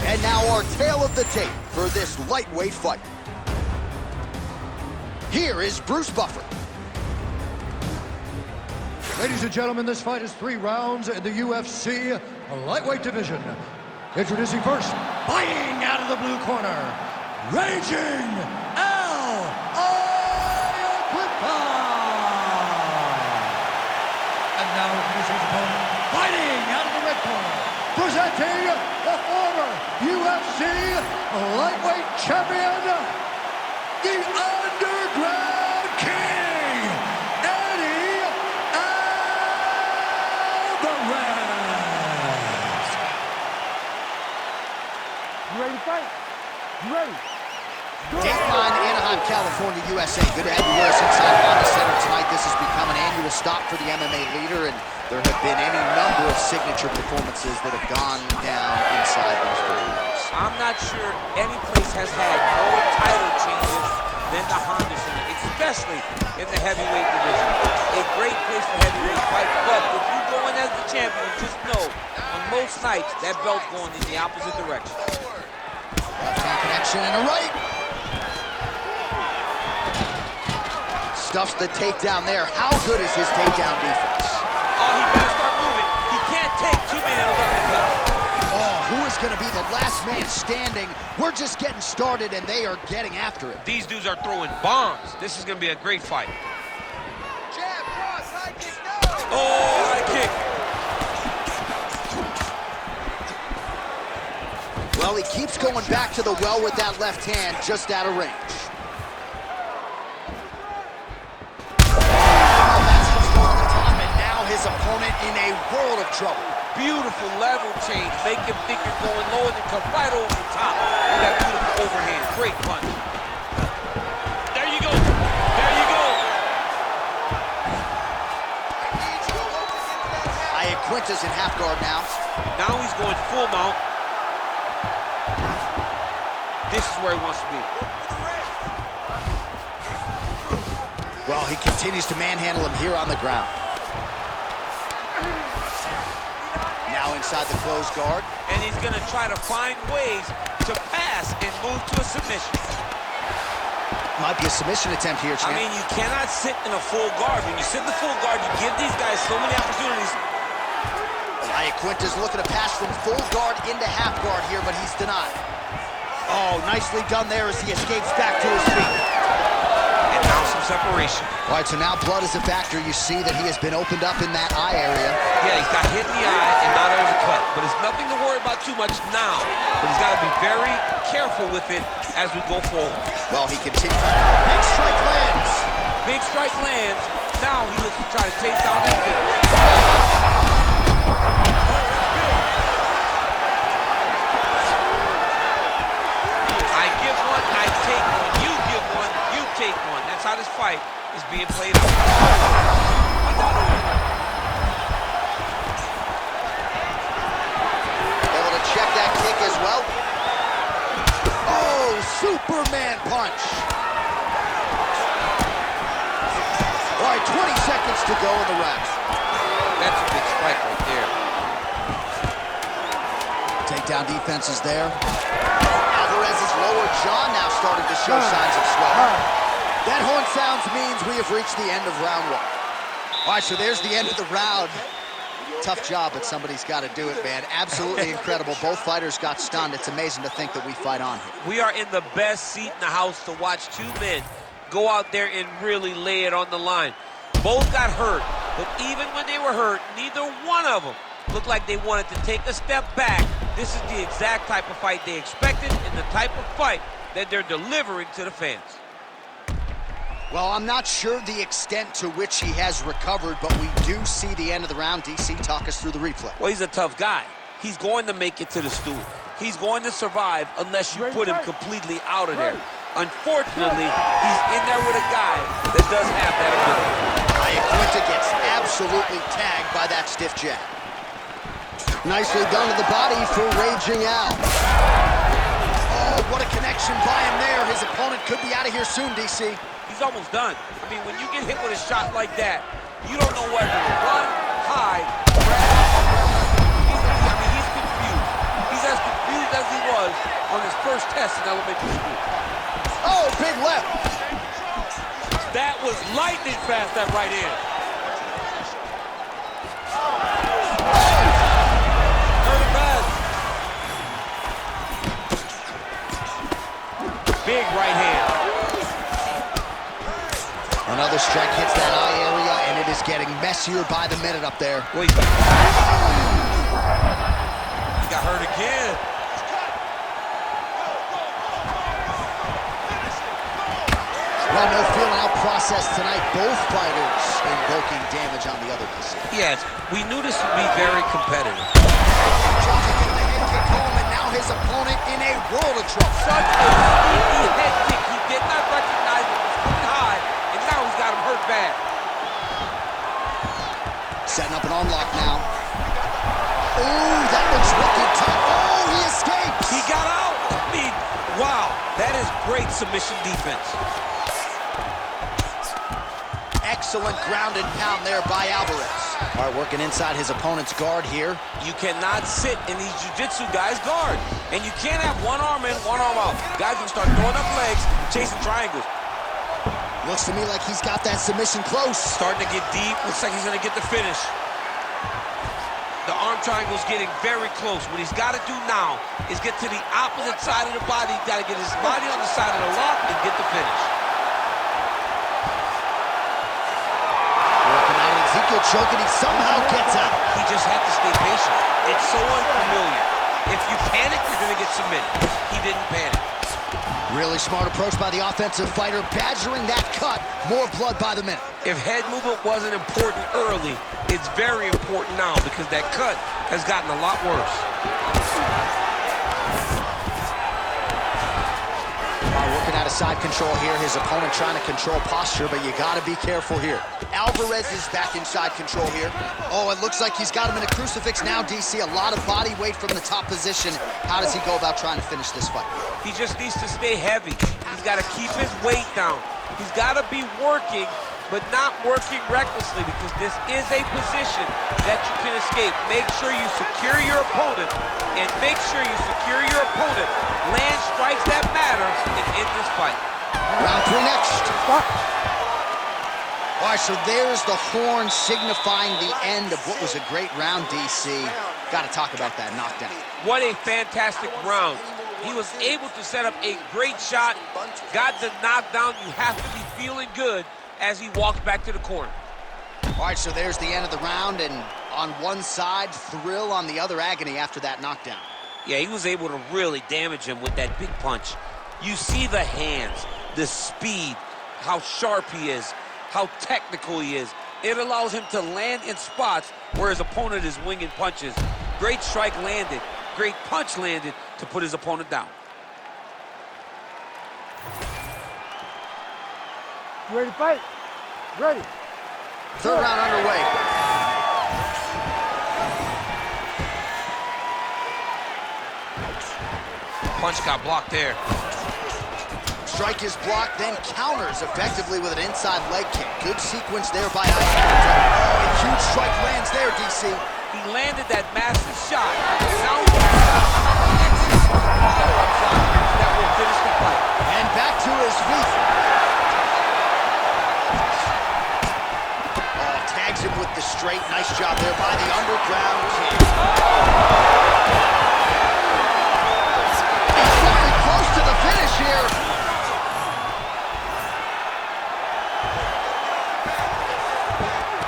And now our tale of the tape for this lightweight fight. Here is Bruce Buffer. Ladies and gentlemen, this fight is 3 rounds in the UFC lightweight division. Introducing first, fighting out of the blue corner, Raging Iaquinta. And now introducing his opponent, fighting out of the red corner, presenting the former UFC lightweight champion, the Underground King, Alvarez. You ready to fight? You ready? Dateline, Anaheim, California, USA. Good to have you with us inside Honda Center tonight. This has become an annual stop for the MMA leader, and there have been any number of signature performances that have gone down inside those buildings. I'm not sure any place has had more title changes than the Honda Center, especially in the heavyweight division. A great place for heavyweight fights, but if you go in as the champion, just know on most nights that belt's going in the opposite direction. Left hand connection and a right. Stuffs the takedown there. How good is his takedown defense? Oh, he better start moving. He can't take 2 minutes uppercut. Oh, who is going to be the last man standing? We're just getting started, and they are getting after it. These dudes are throwing bombs. This is going to be a great fight. Jab, cross, high kick, no! Oh, high kick. Well, he keeps going back to the well with that left hand, just out of range. Oh, that's just over the top, and now his opponent in a world of trouble. Beautiful level change. Make him think you're going low and then come right over the top with that beautiful overhand. Great punch. There you go. There you go. Iaquinta's in half guard now. Now he's going full mount. This is where he wants to be. Well, he continues to manhandle him here on the ground. Now inside the closed guard. And he's going to try to find ways to pass and move to a submission. Might be a submission attempt here, champ. I mean, you cannot sit in a full guard. When you sit in the full guard, you give these guys so many opportunities. Iaquinta's looking to pass from full guard into half guard here, but he's denied. Oh, nicely done there as he escapes back to his feet. And now some separation. All right, so now blood is a factor. You see that he has been opened up in that eye area. Yeah, he's got hit in the eye, and now there's a cut. But it's nothing to worry about too much now. But he's got to be very careful with it as we go forward. Well, he continues. Big strike lands. Big strike lands. Now he looks to try to take down that finish. I give one, I take one. You give one, you take one. That's how this fight is being played out. Able to check that kick as well. Oh, Superman punch. All right, 20 seconds to go in the round. That's a big strike right there. Takedown defense is there. Alvarez's lower jaw now starting to show signs of swelling. That horn sounds means we have reached the end of round 1. All right, so there's the end of the round. Tough job, but somebody's got to do it, man. Absolutely incredible. Both fighters got stunned. It's amazing to think that we fight on here. We are in the best seat in the house to watch 2 men go out there and really lay it on the line. Both got hurt, but even when they were hurt, neither one of them looked like they wanted to take a step back. This is the exact type of fight they expected and the type of fight that they're delivering to the fans. Well, I'm not sure the extent to which he has recovered, but we do see the end of the round. DC, talk us through the replay. Well, he's a tough guy. He's going to make it to the stool. He's going to survive unless you put him completely out of there. Unfortunately, he's in there with a guy that does have that ability. Iaquinta gets absolutely tagged by that stiff jab. Nicely done to the body for Raging Al. Oh, what a connection by him there. His opponent could be out of here soon, DC. He's almost done. I mean, when you get hit with a shot like that, you don't know whether to run, hide, grab. He's confused. He's as confused as he was on his first test in elementary school. Oh, big left. That was lightning fast, that right hand. Hurt him bad. Big right hand. Another strike hits that eye area, and it is getting messier by the minute up there. Wait. He got hurt again. Well, no feeling out process tonight. Both fighters invoking damage on the other DC. Yes, we knew this would be very competitive. Trying to get the head kick home, and now his opponent in a world of trouble. Such a sneaky head kick. He did not recognize it was coming high, and now he's got him hurt bad. Setting up an arm lock now. Oh, that looks wicked tough. Oh, he escapes. He got out. I mean, wow, that is great submission defense. Excellent ground and pound there by Alvarez. All right, working inside his opponent's guard here. You cannot sit in these jiu-jitsu guys' guard. And you can't have one arm in, one arm out. Guys will start throwing up legs, chasing triangles. Looks to me like he's got that submission close. Starting to get deep. Looks like he's going to get the finish. The arm triangle's getting very close. What he's got to do now is get to the opposite side of the body. He's got to get his body on the side of the lock and get the finish. Ezekiel choking, he somehow gets out. He just had to stay patient. It's so unfamiliar. If you panic, you're going to get submitted. He didn't panic. Really smart approach by the offensive fighter, badgering that cut. More blood by the minute. If head movement wasn't important early, it's very important now because that cut has gotten a lot worse. Working out of side control here. His opponent trying to control posture, but you got to be careful here. Alvarez is back inside control here. Oh, it looks like he's got him in a crucifix now, DC. A lot of body weight from the top position. How does he go about trying to finish this fight? He just needs to stay heavy. He's got to keep his weight down. He's got to be working, but not working recklessly because this is a position that you can escape. Make sure you secure your opponent and make sure you secure your opponent. Land strikes that matter and end this fight. Round 3 next. All right, so there's the horn signifying the end of what was a great round, DC. Got to talk about that knockdown. What a fantastic round. He was able to set up a great shot, got the knockdown. You have to be feeling good as he walks back to the corner. All right, so there's the end of the round, and on one side, thrill, on the other, agony after that knockdown. Yeah, he was able to really damage him with that big punch. You see the hands, the speed, how sharp he is, how technical he is. It allows him to land in spots where his opponent is winging punches. Great strike landed, great punch landed to put his opponent down. You ready to fight? Ready. Third round underway. Punch got blocked there. Strike is blocked, then counters effectively with an inside leg kick. Good sequence there by Iaquinta. Oh, a huge strike lands there, DC. He landed that massive shot. Now that will finish the fight. And back to his feet. Oh, tags him with the straight. Nice job there by the underground kick. He's very close to the finish here.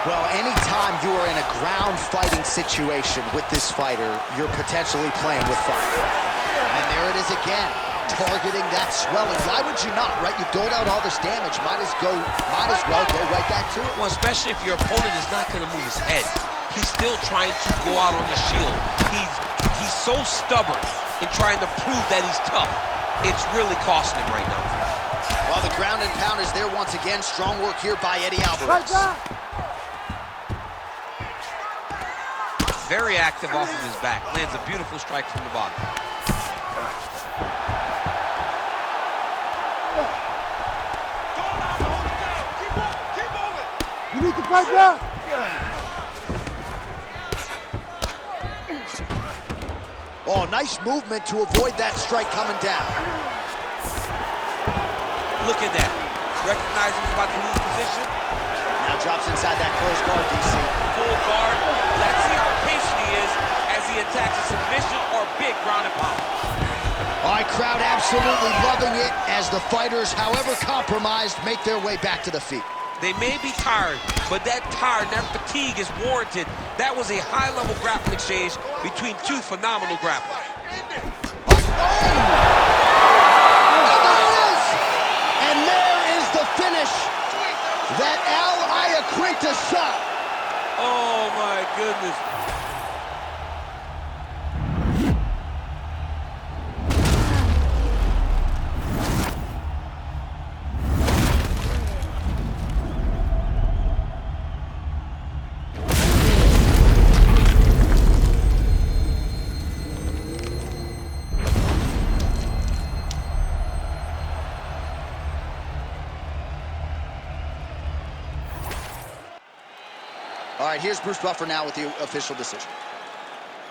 Well, anytime you are in a ground fighting situation with this fighter, you're potentially playing with fire. And there it is again, targeting that swelling. Why would you not, right? You doled out all this damage, might as well go right back to it. Well, especially if your opponent is not going to move his head. He's still trying to go out on the shield. He's so stubborn in trying to prove that he's tough. It's really costing him right now. Well, the ground and pound is there once again. Strong work here by Eddie Alvarez. Very active off of his back. Lands a beautiful strike from the bottom. You need to fight back. Oh, nice movement to avoid that strike coming down. Look at that. Recognizing he's about to lose position. Now drops inside that closed guard, DC. Full guard. Let's see how patient he is as he attacks a submission or big ground and pound. All right, crowd absolutely loving it as the fighters, however compromised, make their way back to the feet. They may be tired, but that fatigue is warranted. That was a high-level grappling exchange between two phenomenal grapplers. And there is the finish that Iaquinta shot. Oh, my goodness. All right, here's Bruce Buffer now with the official decision.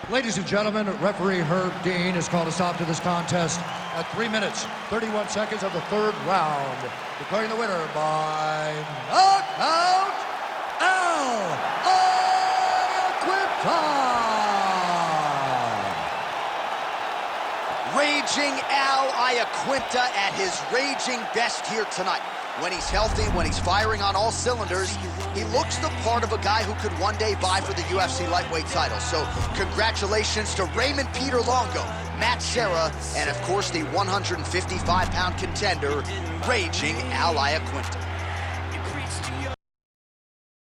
Ladies and gentlemen, referee Herb Dean has called a stop to this contest at 3 minutes, 31 seconds of the third round, declaring the winner by knockout, Iaquinta! Raging Iaquinta at his raging best here tonight. When he's healthy, when he's firing on all cylinders, he looks the part of a guy who could one day vie for the UFC lightweight title. So congratulations to Raymond Peter Longo, Matt Serra, and of course the 155-pound contender, Raging Iaquinta.